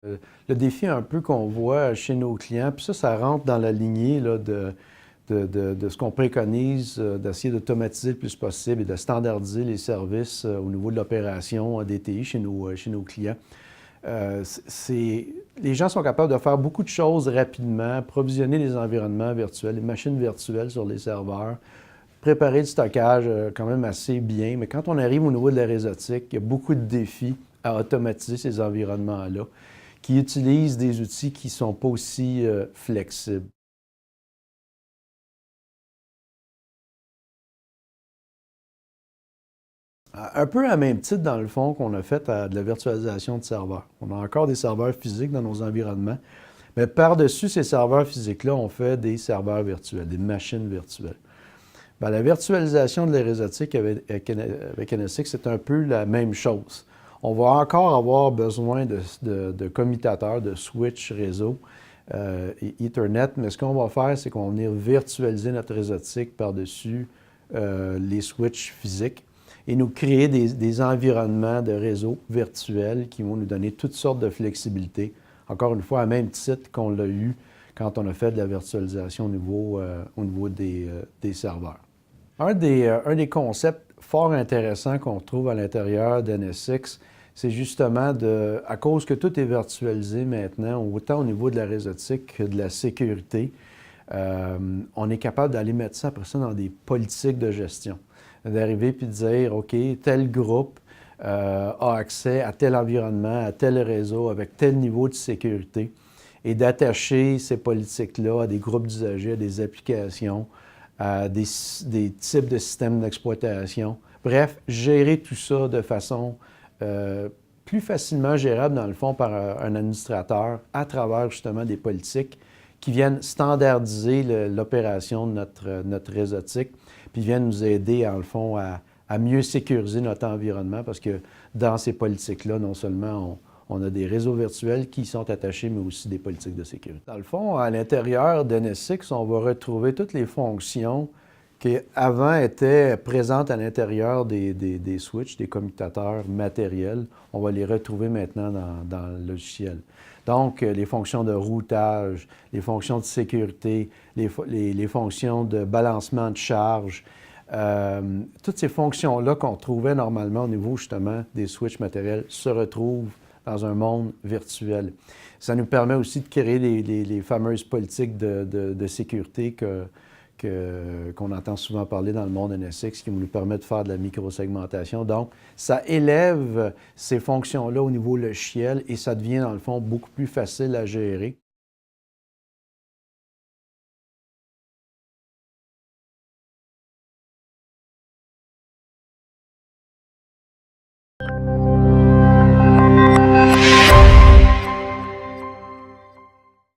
Le défi un peu qu'on voit chez nos clients, puis ça rentre dans la lignée là, de ce qu'on préconise, d'essayer d'automatiser le plus possible et de standardiser les services au niveau de l'opération DTI chez nos clients. Les gens sont capables de faire beaucoup de choses rapidement, provisionner les environnements virtuels, les machines virtuelles sur les serveurs, préparer le stockage quand même assez bien. Mais quand on arrive au niveau de la réseautique, il y a beaucoup de défis à automatiser ces environnements-là, qui utilisent des outils qui ne sont pas aussi flexibles. Un peu à même titre, dans le fond, qu'on a fait de la virtualisation de serveurs. On a encore des serveurs physiques dans nos environnements, mais par-dessus ces serveurs physiques-là, on fait des serveurs virtuels, des machines virtuelles. Bien, la virtualisation de la réseautique avec NSX, c'est un peu la même chose. On va encore avoir besoin de commutateurs, de switch réseau, Ethernet, mais ce qu'on va faire, c'est qu'on va venir virtualiser notre réseautique par-dessus les switches physiques et nous créer des environnements de réseau virtuels qui vont nous donner toutes sortes de flexibilités. Encore une fois, à même titre qu'on l'a eu quand on a fait de la virtualisation au niveau des serveurs. Un des concepts fort intéressants qu'on trouve à l'intérieur d'NSX, c'est justement à cause que tout est virtualisé maintenant, autant au niveau de la réseautique que de la sécurité, on est capable d'aller mettre ça après ça dans des politiques de gestion. D'arriver puis de dire, OK, tel groupe a accès à tel environnement, à tel réseau, avec tel niveau de sécurité, et d'attacher ces politiques-là à des groupes d'usagers, à des applications, à des types de systèmes d'exploitation. Bref, gérer tout ça de façon plus facilement gérable, dans le fond, par un administrateur à travers justement des politiques qui viennent standardiser l'opération de notre réseautique, puis viennent nous aider, en le fond, à mieux sécuriser notre environnement, parce que dans ces politiques-là, non seulement on a des réseaux virtuels qui y sont attachés, mais aussi des politiques de sécurité. Dans le fond, à l'intérieur d'NSX, on va retrouver toutes les fonctions qui avant étaient présentes à l'intérieur des switches, des commutateurs matériels. On va les retrouver maintenant dans le logiciel. Donc, les fonctions de routage, les fonctions de sécurité, les fonctions de balancement de charge, toutes ces fonctions-là qu'on trouvait normalement au niveau justement des switches matériels se retrouvent dans un monde virtuel. Ça nous permet aussi de créer les fameuses politiques de sécurité qu'on entend souvent parler dans le monde NSX, qui nous permet de faire de la microsegmentation. Donc, ça élève ces fonctions-là au niveau logiciel et ça devient, dans le fond, beaucoup plus facile à gérer.